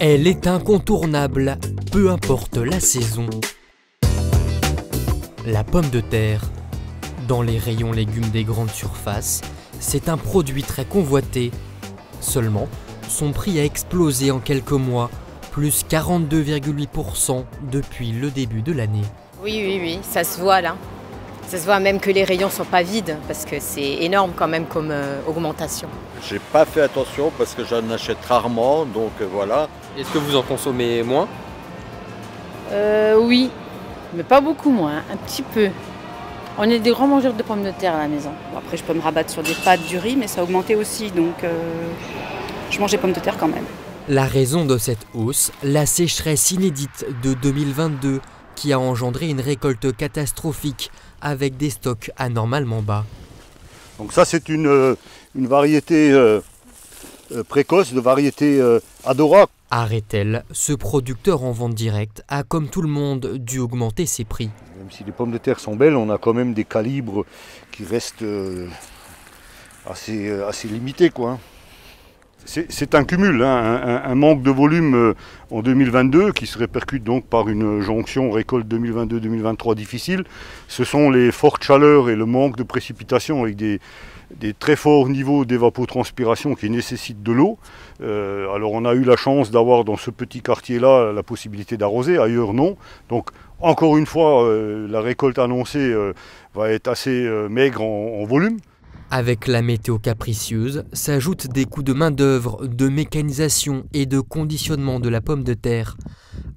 Elle est incontournable, peu importe la saison. La pomme de terre. Dans les rayons légumes des grandes surfaces, c'est un produit très convoité. Seulement, son prix a explosé en quelques mois, plus 42,8% depuis le début de l'année. Oui, ça se voit là. Ça se voit même que les rayons ne sont pas vides, parce que c'est énorme quand même comme augmentation. J'ai pas fait attention parce que j'en achète rarement, donc voilà. Est-ce que vous en consommez moins? Oui, mais pas beaucoup moins, un petit peu. On est des grands mangeurs de pommes de terre à la maison. Bon, après, je peux me rabattre sur des pâtes, du riz, mais ça a augmenté aussi, donc je mange des pommes de terre quand même. La raison de cette hausse, la sécheresse inédite de 2022, qui a engendré une récolte catastrophique avec des stocks anormalement bas. Donc ça, c'est une variété précoce, de variété Adora. Arrêtel, ce producteur en vente directe, a comme tout le monde dû augmenter ses prix. Même si les pommes de terre sont belles, on a quand même des calibres qui restent assez limités, quoi. C'est un cumul, hein, un manque de volume en 2022 qui se répercute donc par une jonction récolte 2022-2023 difficile. Ce sont les fortes chaleurs et le manque de précipitations avec des très forts niveaux d'évapotranspiration qui nécessitent de l'eau. Alors on a eu la chance d'avoir dans ce petit quartier-là la possibilité d'arroser, ailleurs non. Donc encore une fois, la récolte annoncée va être assez maigre en volume. Avec la météo capricieuse, s'ajoutent des coûts de main-d'œuvre, de mécanisation et de conditionnement de la pomme de terre.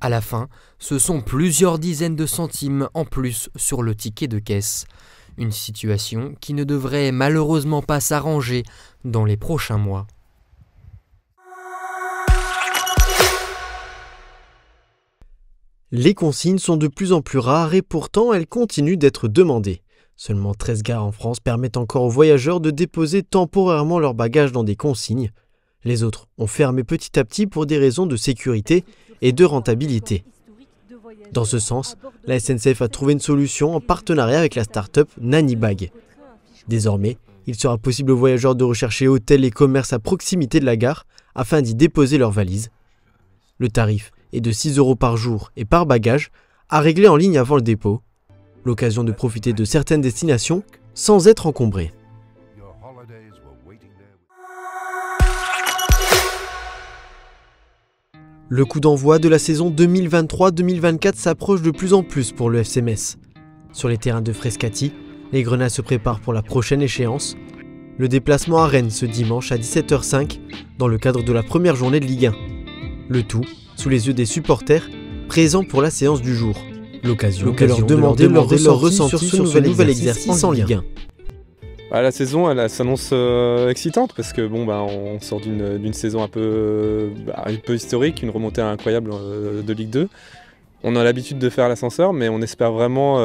À la fin, ce sont plusieurs dizaines de centimes en plus sur le ticket de caisse. Une situation qui ne devrait malheureusement pas s'arranger dans les prochains mois. Les consignes sont de plus en plus rares et pourtant elles continuent d'être demandées. Seulement 13 gares en France permettent encore aux voyageurs de déposer temporairement leurs bagages dans des consignes. Les autres ont fermé petit à petit pour des raisons de sécurité et de rentabilité. Dans ce sens, la SNCF a trouvé une solution en partenariat avec la start-up Nanibag. Désormais, il sera possible aux voyageurs de rechercher hôtels et commerces à proximité de la gare afin d'y déposer leurs valises. Le tarif est de 6 € par jour et par bagage, à régler en ligne avant le dépôt. L'occasion de profiter de certaines destinations sans être encombré. Le coup d'envoi de la saison 2023-2024 s'approche de plus en plus pour le FC Metz. Sur les terrains de Frascati, les Grenats se préparent pour la prochaine échéance. Le déplacement à Rennes ce dimanche à 17h05 dans le cadre de la première journée de Ligue 1. Le tout sous les yeux des supporters présents pour la séance du jour. L'occasion de leur demander leur ressenti sur ce nouvel exercice en Ligue 1. La saison elle s'annonce excitante parce que on sort d'une saison un peu historique, une remontée incroyable de Ligue 2. On a l'habitude de faire l'ascenseur, mais on espère vraiment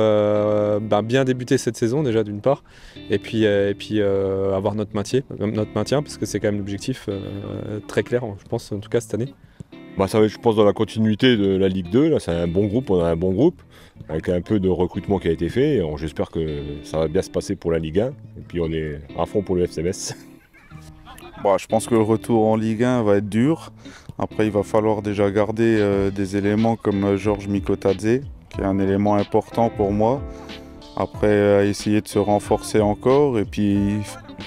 bien débuter cette saison déjà d'une part, et puis avoir notre maintien parce que c'est quand même l'objectif très clair, je pense en tout cas cette année. Ça va être, je pense, dans la continuité de la Ligue 2. Là, c'est un bon groupe, on a un bon groupe, avec un peu de recrutement qui a été fait. J'espère que ça va bien se passer pour la Ligue 1. Et puis on est à fond pour le FC Metz. Je pense que le retour en Ligue 1 va être dur. Après, il va falloir déjà garder des éléments comme Georges Mikotadze, qui est un élément important pour moi. Après, essayer de se renforcer encore. Et puis,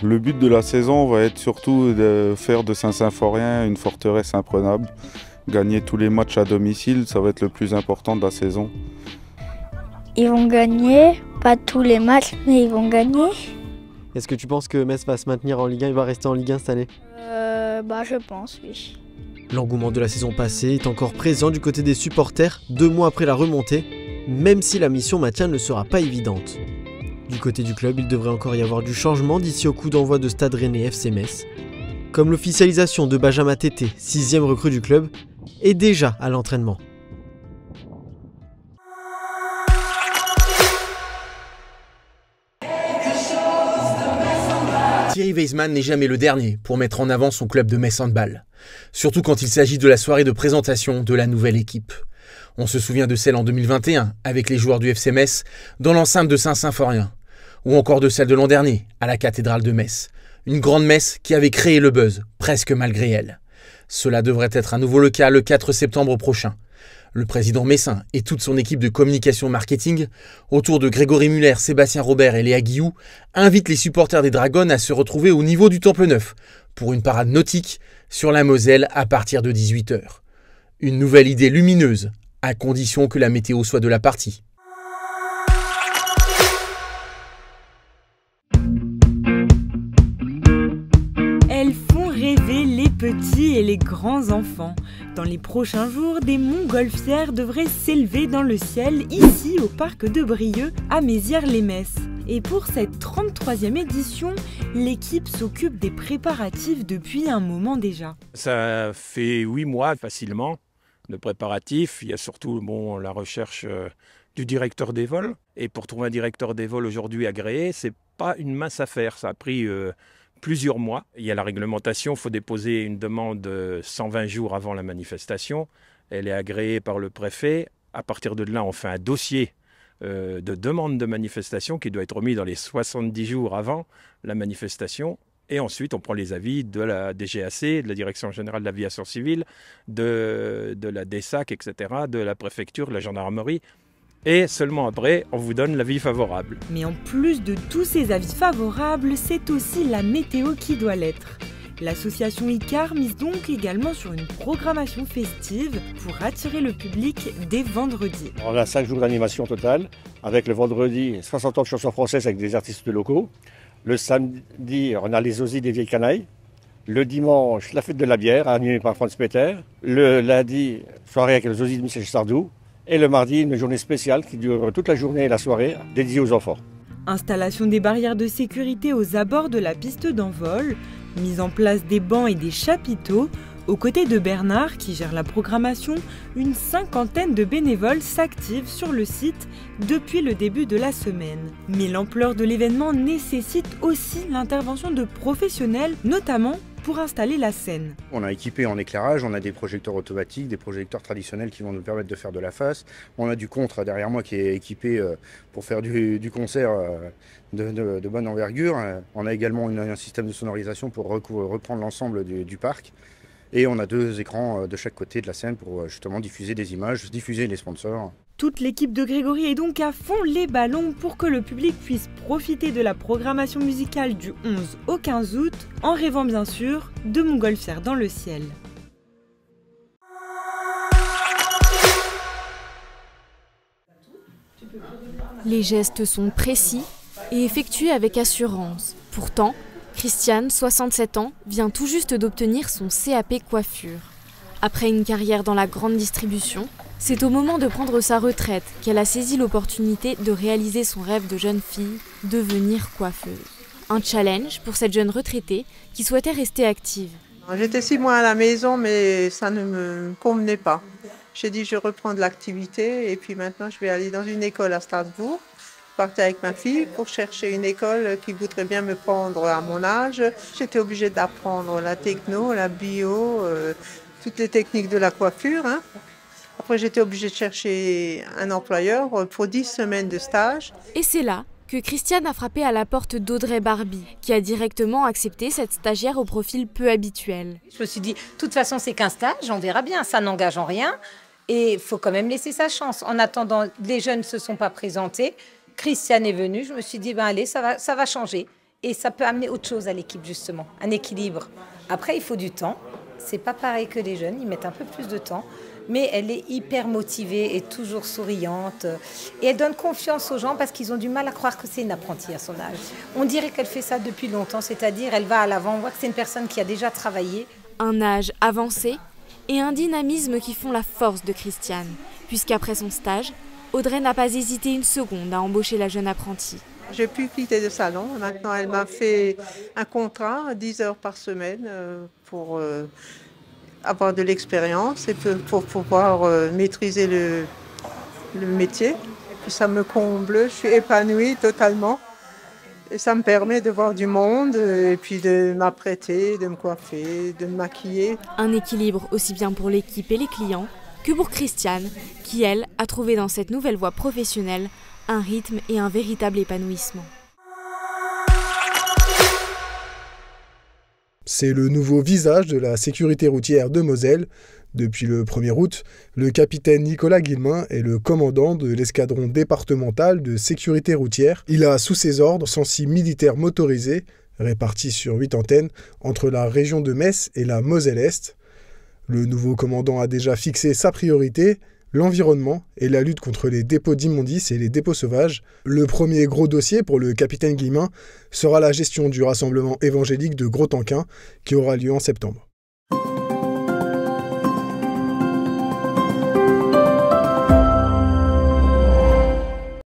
le but de la saison va être surtout de faire de Saint-Symphorien une forteresse imprenable. Gagner tous les matchs à domicile, ça va être le plus important de la saison. Ils vont gagner, pas tous les matchs, mais ils vont gagner. Est-ce que tu penses que Metz va se maintenir en Ligue 1, il va rester en Ligue 1 cette année? Je pense, oui. L'engouement de la saison passée est encore présent du côté des supporters, 2 mois après la remontée, même si la mission maintien ne sera pas évidente. Du côté du club, il devrait encore y avoir du changement d'ici au coup d'envoi de Stade Rennais FC Metz. Comme l'officialisation de Benjamin Tété, 6e recrue du club, est déjà à l'entraînement. Thierry Weisman n'est jamais le dernier pour mettre en avant son club de Metz Handball. Surtout quand il s'agit de la soirée de présentation de la nouvelle équipe. On se souvient de celle en 2021 avec les joueurs du FC Metz dans l'enceinte de Saint-Symphorien. Ou encore de celle de l'an dernier à la cathédrale de Metz. Une grande messe qui avait créé le buzz, presque malgré elle. Cela devrait être à nouveau le cas le 4 septembre prochain. Le président Messin et toute son équipe de communication marketing, autour de Grégory Muller, Sébastien Robert et Léa Guillou, invitent les supporters des Dragons à se retrouver au niveau du Temple Neuf pour une parade nautique sur la Moselle à partir de 18 h. Une nouvelle idée lumineuse, à condition que la météo soit de la partie. Elles font rêver les petits et les grands enfants. Dans les prochains jours, des montgolfières devraient s'élever dans le ciel, ici au parc de Brieux, à Mézières-les-Messes. Et pour cette 33e édition, l'équipe s'occupe des préparatifs depuis un moment déjà. Ça fait 8 mois facilement de préparatifs. Il y a surtout la recherche du directeur des vols. Et pour trouver un directeur des vols aujourd'hui agréé, c'est pas une mince affaire. Ça a pris plusieurs mois. Il y a la réglementation, il faut déposer une demande 120 jours avant la manifestation. Elle est agréée par le préfet. À partir de là, on fait un dossier de demande de manifestation qui doit être remis dans les 70 jours avant la manifestation. Et ensuite, on prend les avis de la DGAC, de la Direction Générale de l'Aviation Civile, de la DSAC, etc., de la préfecture, de la gendarmerie. Et seulement après, on vous donne l'avis favorable. Mais en plus de tous ces avis favorables, c'est aussi la météo qui doit l'être. L'association ICAR mise donc également sur une programmation festive pour attirer le public dès vendredi. On a 5 jours d'animation totale, avec le vendredi 60 ans de chansons françaises avec des artistes locaux. Le samedi, on a les Osies des Vieilles Canailles. Le dimanche, la fête de la bière, animée par Franz Peter. Le lundi, soirée avec les Osies de Michel Sardou. Et le mardi, une journée spéciale qui dure toute la journée et la soirée, dédiée aux enfants. Installation des barrières de sécurité aux abords de la piste d'envol, mise en place des bancs et des chapiteaux. Aux côtés de Bernard, qui gère la programmation, une 50aine de bénévoles s'activent sur le site depuis le début de la semaine. Mais l'ampleur de l'événement nécessite aussi l'intervention de professionnels, notamment pour installer la scène. On a équipé en éclairage, on a des projecteurs automatiques, des projecteurs traditionnels qui vont nous permettre de faire de la face. On a du contre derrière moi qui est équipé pour faire du concert de bonne envergure. On a également un système de sonorisation pour reprendre l'ensemble du parc. Et on a 2 écrans de chaque côté de la scène pour justement diffuser des images, diffuser les sponsors. Toute l'équipe de Grégory est donc à fond les ballons pour que le public puisse profiter de la programmation musicale du 11 au 15 août, en rêvant bien sûr de montgolfières dans le ciel. Les gestes sont précis et effectués avec assurance. Pourtant, Christiane, 67 ans, vient tout juste d'obtenir son CAP coiffure. Après une carrière dans la grande distribution, c'est au moment de prendre sa retraite qu'elle a saisi l'opportunité de réaliser son rêve de jeune fille, devenir coiffeuse. Un challenge pour cette jeune retraitée qui souhaitait rester active. J'étais 6 mois à la maison, mais ça ne me convenait pas. J'ai dit je reprends de l'activité et puis maintenant je vais aller dans une école à Strasbourg. Je partais avec ma fille pour chercher une école qui voudrait bien me prendre à mon âge. J'étais obligée d'apprendre la techno, la bio, toutes les techniques de la coiffure. Après, j'étais obligée de chercher un employeur pour 10 semaines de stage. Et c'est là que Christiane a frappé à la porte d'Audrey Barbie, qui a directement accepté cette stagiaire au profil peu habituel. Je me suis dit, de toute façon, c'est qu'un stage, on verra bien, ça n'engage en rien. Et il faut quand même laisser sa chance. En attendant, les jeunes ne se sont pas présentés. Christiane est venue, je me suis dit, allez, ça va changer. Et ça peut amener autre chose à l'équipe, justement, un équilibre. Après, il faut du temps. C'est pas pareil que les jeunes, ils mettent un peu plus de temps. Mais elle est hyper motivée et toujours souriante. Et elle donne confiance aux gens parce qu'ils ont du mal à croire que c'est une apprentie à son âge. On dirait qu'elle fait ça depuis longtemps, c'est-à-dire elle va à l'avant, on voit que c'est une personne qui a déjà travaillé. Un âge avancé et un dynamisme qui font la force de Christiane, puisqu'après son stage, Audrey n'a pas hésité une seconde à embaucher la jeune apprentie. J'ai pu quitter le salon. Maintenant, elle m'a fait un contrat à 10 heures par semaine pour avoir de l'expérience et pour pouvoir maîtriser le métier. Et puis ça me comble, je suis épanouie totalement. Et ça me permet de voir du monde et puis de m'apprêter, de me coiffer, de me maquiller. Un équilibre aussi bien pour l'équipe et les clients que pour Christiane, qui, elle, a trouvé dans cette nouvelle voie professionnelle un rythme et un véritable épanouissement. C'est le nouveau visage de la sécurité routière de Moselle. Depuis le 1er août, le capitaine Nicolas Guillemin est le commandant de l'escadron départemental de sécurité routière. Il a sous ses ordres 106 militaires motorisés, répartis sur 8 antennes, entre la région de Metz et la Moselle-Est. Le nouveau commandant a déjà fixé sa priorité, l'environnement et la lutte contre les dépôts d'immondices et les dépôts sauvages. Le premier gros dossier pour le capitaine Guillemin sera la gestion du rassemblement évangélique de Gros-Tanquin qui aura lieu en septembre.